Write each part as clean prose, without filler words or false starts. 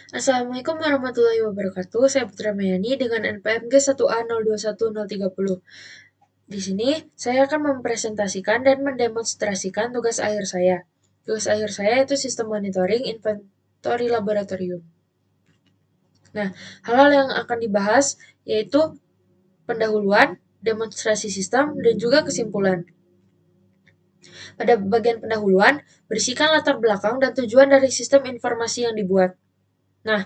Assalamualaikum warahmatullahi wabarakatuh. Saya Putra Mayani dengan NPM G1A021030. Di sini saya akan mempresentasikan dan mendemonstrasikan tugas akhir saya. Tugas akhir saya itu sistem monitoring inventory laboratorium. Nah, hal-hal yang akan dibahas yaitu pendahuluan, demonstrasi sistem, dan juga kesimpulan. Pada bagian pendahuluan, berisikan latar belakang dan tujuan dari sistem informasi yang dibuat. Nah,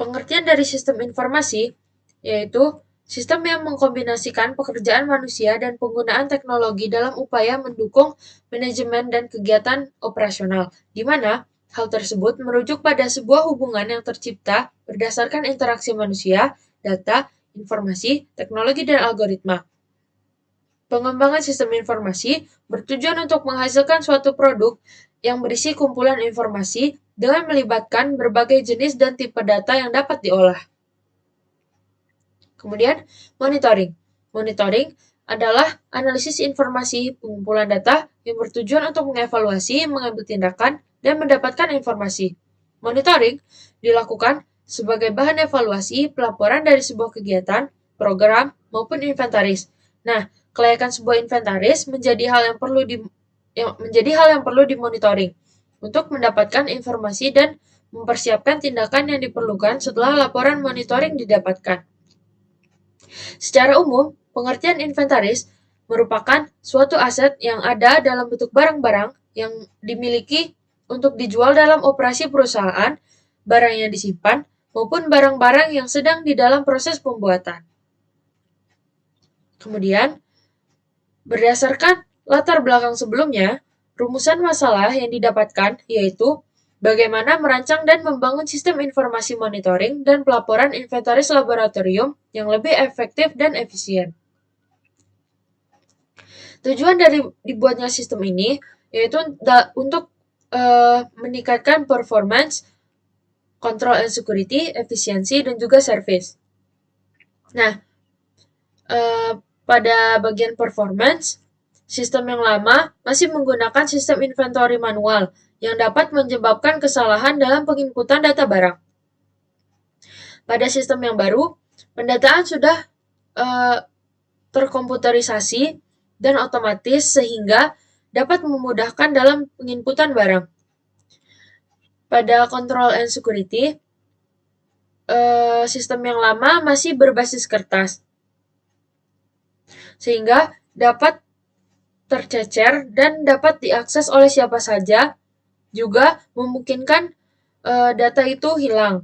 pengertian dari sistem informasi yaitu sistem yang mengkombinasikan pekerjaan manusia dan penggunaan teknologi dalam upaya mendukung manajemen dan kegiatan operasional, di mana hal tersebut merujuk pada sebuah hubungan yang tercipta berdasarkan interaksi manusia, data, informasi, teknologi, dan algoritma. Pengembangan sistem informasi bertujuan untuk menghasilkan suatu produk yang berisi kumpulan informasi dengan melibatkan berbagai jenis dan tipe data yang dapat diolah. Kemudian, monitoring. Monitoring adalah analisis informasi pengumpulan data yang bertujuan untuk mengevaluasi, mengambil tindakan, dan mendapatkan informasi. Monitoring dilakukan sebagai bahan evaluasi pelaporan dari sebuah kegiatan, program, maupun inventaris. Nah, kelayakan sebuah inventaris menjadi hal yang perlu dimonitoring untuk mendapatkan informasi dan mempersiapkan tindakan yang diperlukan setelah laporan monitoring didapatkan. Secara umum, pengertian inventaris merupakan suatu aset yang ada dalam bentuk barang-barang yang dimiliki untuk dijual dalam operasi perusahaan, barang yang disimpan, maupun barang-barang yang sedang di dalam proses pembuatan. Kemudian, berdasarkan latar belakang sebelumnya, rumusan masalah yang didapatkan yaitu bagaimana merancang dan membangun sistem informasi monitoring dan pelaporan inventaris laboratorium yang lebih efektif dan efisien. Tujuan dari dibuatnya sistem ini yaitu untuk meningkatkan performance, control and security, efisiensi, dan juga service. Nah, pada bagian performance, sistem yang lama masih menggunakan sistem inventory manual yang dapat menyebabkan kesalahan dalam penginputan data barang. Pada sistem yang baru, pendataan sudah terkomputerisasi dan otomatis sehingga dapat memudahkan dalam penginputan barang. Pada control and security, sistem yang lama masih berbasis kertas, sehingga dapat tercecer dan dapat diakses oleh siapa saja, juga memungkinkan data itu hilang.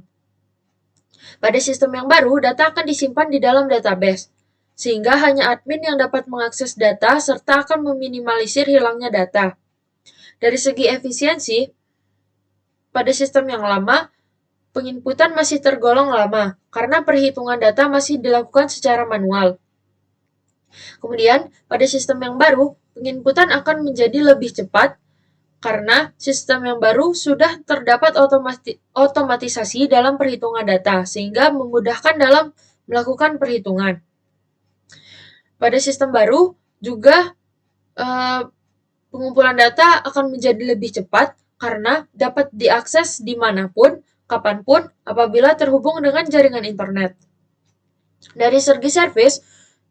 Pada sistem yang baru, data akan disimpan di dalam database, sehingga hanya admin yang dapat mengakses data serta akan meminimalisir hilangnya data. Dari segi efisiensi, pada sistem yang lama, penginputan masih tergolong lama karena perhitungan data masih dilakukan secara manual. Kemudian, pada sistem yang baru, penginputan akan menjadi lebih cepat karena sistem yang baru sudah terdapat otomatisasi dalam perhitungan data, sehingga memudahkan dalam melakukan perhitungan. Pada sistem baru juga pengumpulan data akan menjadi lebih cepat karena dapat diakses dimanapun, kapanpun, apabila terhubung dengan jaringan internet. Dari segi service,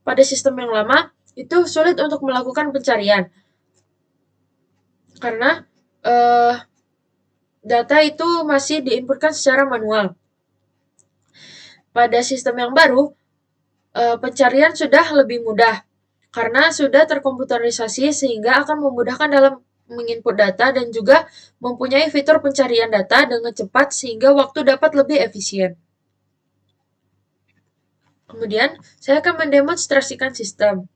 pada sistem yang lama itu sulit untuk melakukan pencarian karena data itu masih diinputkan secara manual. Pada sistem yang baru, pencarian sudah lebih mudah karena sudah terkomputerisasi sehingga akan memudahkan dalam menginput data dan juga mempunyai fitur pencarian data dengan cepat sehingga waktu dapat lebih efisien. Kemudian, saya akan mendemonstrasikan sistem.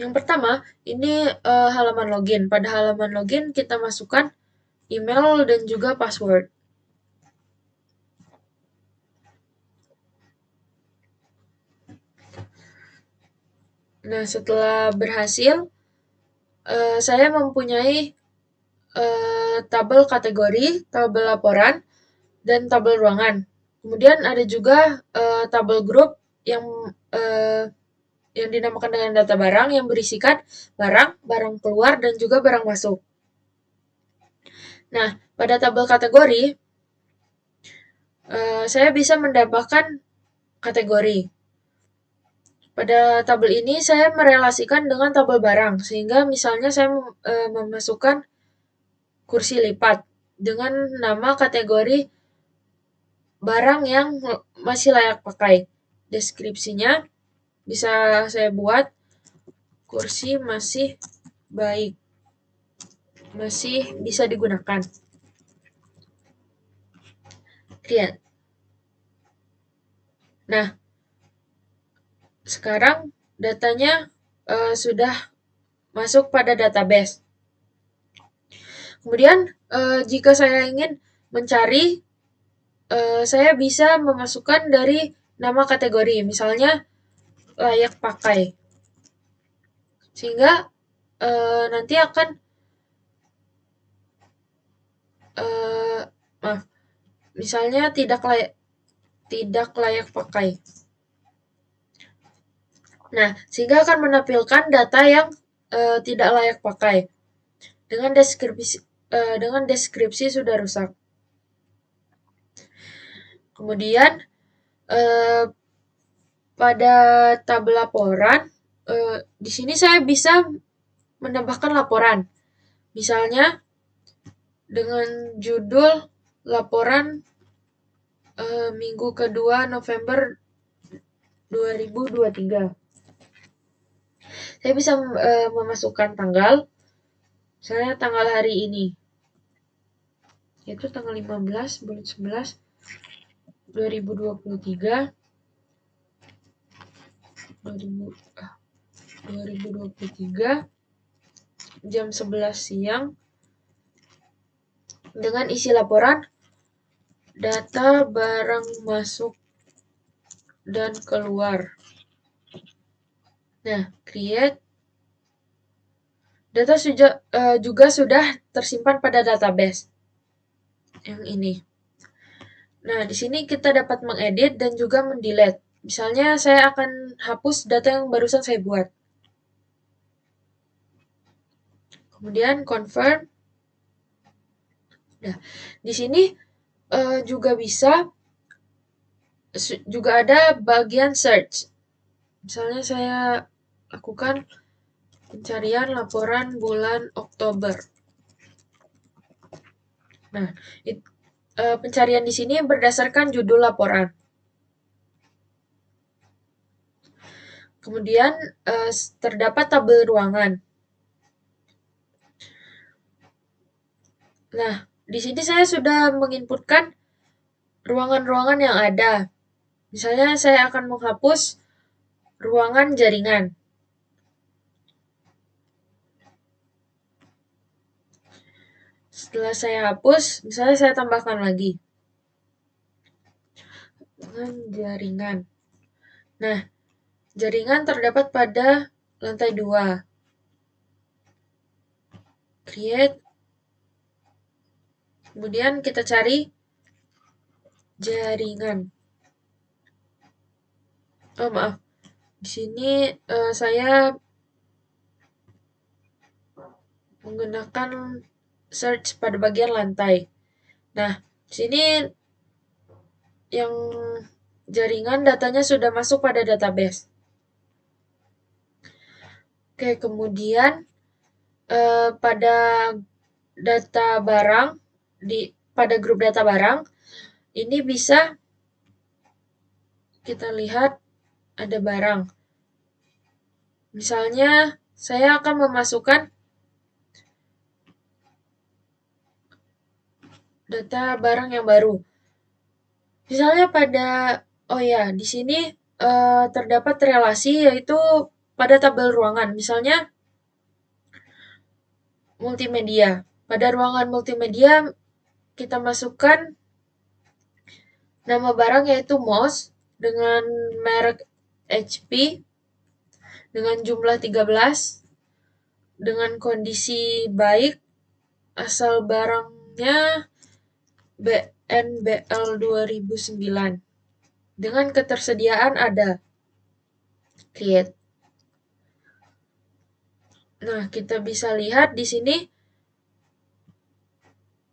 Yang pertama, ini halaman login. Pada halaman login, kita masukkan email dan juga password. Nah, setelah berhasil, saya mempunyai tabel kategori, tabel laporan, dan tabel ruangan. Kemudian ada juga tabel grup yang dinamakan dengan data barang yang berisikan barang, barang keluar, dan juga barang masuk. Nah, pada tabel kategori, saya bisa menambahkan kategori. Pada tabel ini saya merelasikan dengan tabel barang, sehingga misalnya saya memasukkan kursi lipat dengan nama kategori barang yang masih layak pakai. Deskripsinya bisa saya buat kursi masih baik, masih bisa digunakan. Lihat. Nah, sekarang datanya sudah masuk pada database. Kemudian jika saya ingin mencari, saya bisa memasukkan dari nama kategori, misalnya layak pakai, sehingga nanti akan misalnya tidak layak pakai. Nah, sehingga akan menampilkan data yang tidak layak pakai dengan deskripsi sudah rusak. Kemudian pada tabel laporan, di sini saya bisa menambahkan laporan. Misalnya dengan judul laporan minggu kedua November 2023. Saya bisa memasukkan tanggal, misalnya tanggal hari ini, yaitu tanggal 15 bulan 11 2023 jam 11 siang dengan isi laporan data barang masuk dan keluar. Nah, create data juga sudah tersimpan pada database yang ini. Nah, di sini kita dapat mengedit dan juga mendelete. Misalnya saya akan hapus data yang barusan saya buat. Kemudian confirm. Nah, di sini juga ada bagian search. Misalnya saya lakukan pencarian laporan bulan Oktober. Nah, pencarian di sini berdasarkan judul laporan. Kemudian terdapat tabel ruangan. Nah, di sini saya sudah menginputkan ruangan-ruangan yang ada. Misalnya saya akan menghapus ruangan jaringan. Setelah saya hapus, misalnya saya tambahkan lagi. Jaringan. Nah, jaringan terdapat pada lantai 2. Create. Kemudian kita cari jaringan. Oh, maaf. Di sini saya menggunakan search pada bagian lantai. Nah, di sini yang jaringan datanya sudah masuk pada database. Oke, kemudian pada data barang pada grup data barang ini bisa kita lihat ada barang. Misalnya saya akan memasukkan data barang yang baru. Misalnya di sini terdapat relasi yaitu pada tabel ruangan. Misalnya multimedia. Pada ruangan multimedia kita masukkan nama barang yaitu mouse dengan merek HP dengan jumlah 13 dengan kondisi baik, asal barangnya BNBL 2009 dengan ketersediaan ada. Create. Nah, kita bisa lihat di sini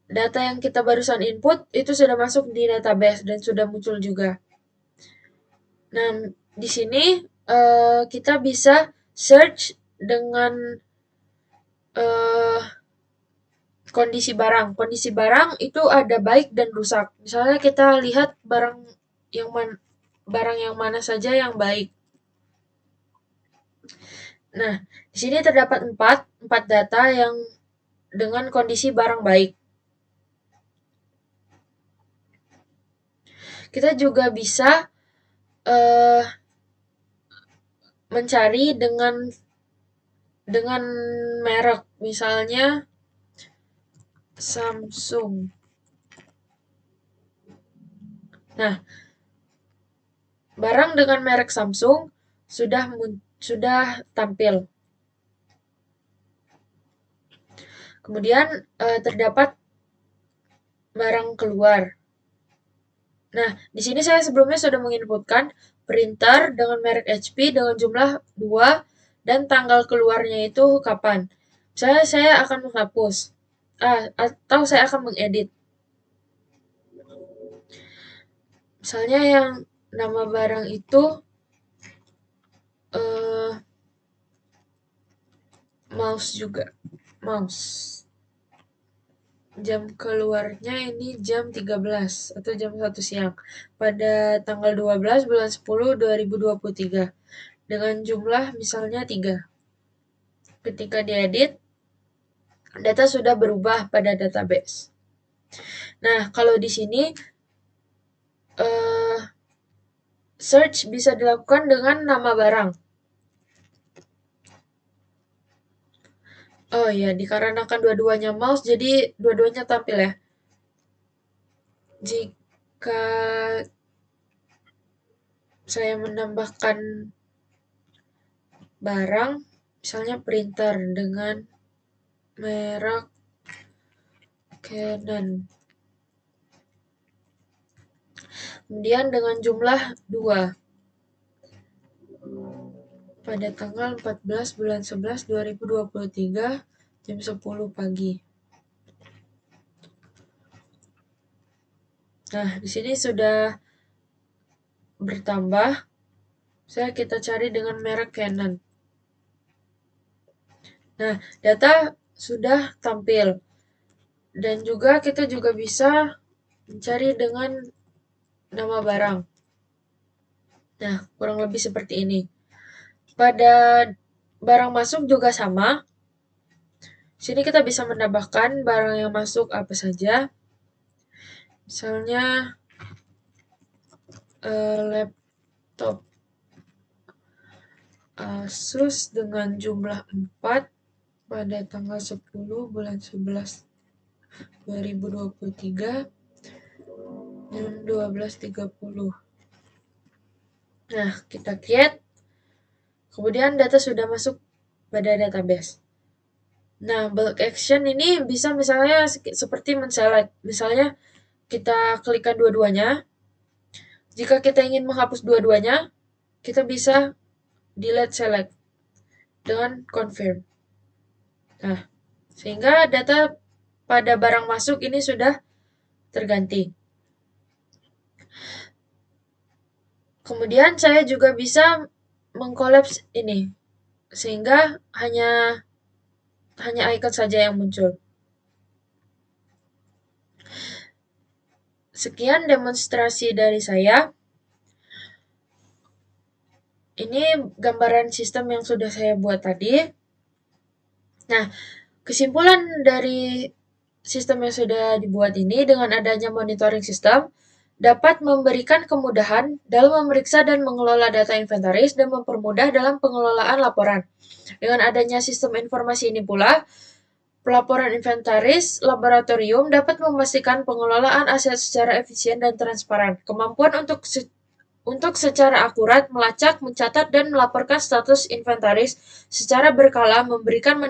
data yang kita barusan input itu sudah masuk di database dan sudah muncul juga. Nah, di sini kita bisa search dengan eh, kondisi barang. Kondisi barang itu ada baik dan rusak. Misalnya kita lihat barang yang mana saja yang baik. Nah, di sini terdapat empat data yang dengan kondisi barang baik. Kita juga bisa uh, mencari dengan merek, misalnya Samsung. Nah, barang dengan merek Samsung sudah tampil. Kemudian terdapat barang keluar. Nah, di sini saya sebelumnya sudah menginputkan printer dengan merek HP dengan jumlah 2 dan tanggal keluarnya itu kapan. Saya akan menghapus. Atau saya akan mengedit. Misalnya yang nama barang itu mouse juga. Mouse. Jam keluarnya ini jam 13 atau jam 1 siang pada tanggal 12 bulan 10 2023 dengan jumlah misalnya 3. Ketika diedit, data sudah berubah pada database. Nah, kalau di sini search bisa dilakukan dengan nama barang. Oh iya, dikarenakan dua-duanya mouse, jadi dua-duanya tampil ya. Jika saya menambahkan barang, misalnya printer dengan merek Canon. Kemudian dengan jumlah 2. Pada tanggal 14 bulan 11 2023 jam 10 pagi. Nah, di sini sudah bertambah. Kita cari dengan merek Canon. Nah, data sudah tampil. Dan juga kita juga bisa mencari dengan nama barang. Nah, kurang lebih seperti ini. Pada barang masuk juga sama. Sini kita bisa menambahkan barang yang masuk apa saja. Misalnya laptop Asus dengan jumlah 4 pada tanggal 10 bulan 11 2023 jam 12.30. Nah, kita create. Kemudian data sudah masuk pada database. Nah, bulk action ini bisa misalnya seperti men-select. Misalnya kita klikkan dua-duanya. Jika kita ingin menghapus dua-duanya, kita bisa delete select dengan confirm. Nah, sehingga data pada barang masuk ini sudah terganti. Kemudian saya juga bisa mengkolaps ini, sehingga hanya icon saja yang muncul. Sekian demonstrasi dari saya. Ini gambaran sistem yang sudah saya buat tadi. Nah, kesimpulan dari sistem yang sudah dibuat ini dengan adanya monitoring sistem dapat memberikan kemudahan dalam memeriksa dan mengelola data inventaris dan mempermudah dalam pengelolaan laporan. Dengan adanya sistem informasi ini pula, pelaporan inventaris laboratorium dapat memastikan pengelolaan aset secara efisien dan transparan. Kemampuan untuk secara akurat melacak, mencatat, dan melaporkan status inventaris secara berkala memberikan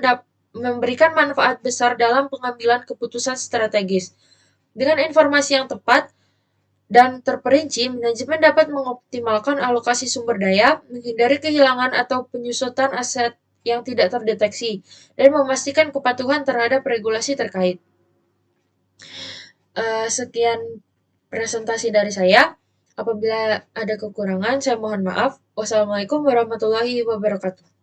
manfaat besar dalam pengambilan keputusan strategis. Dengan informasi yang tepat dan terperinci, manajemen dapat mengoptimalkan alokasi sumber daya, menghindari kehilangan atau penyusutan aset yang tidak terdeteksi, dan memastikan kepatuhan terhadap regulasi terkait. Sekian presentasi dari saya. Apabila ada kekurangan, saya mohon maaf. Wassalamualaikum warahmatullahi wabarakatuh.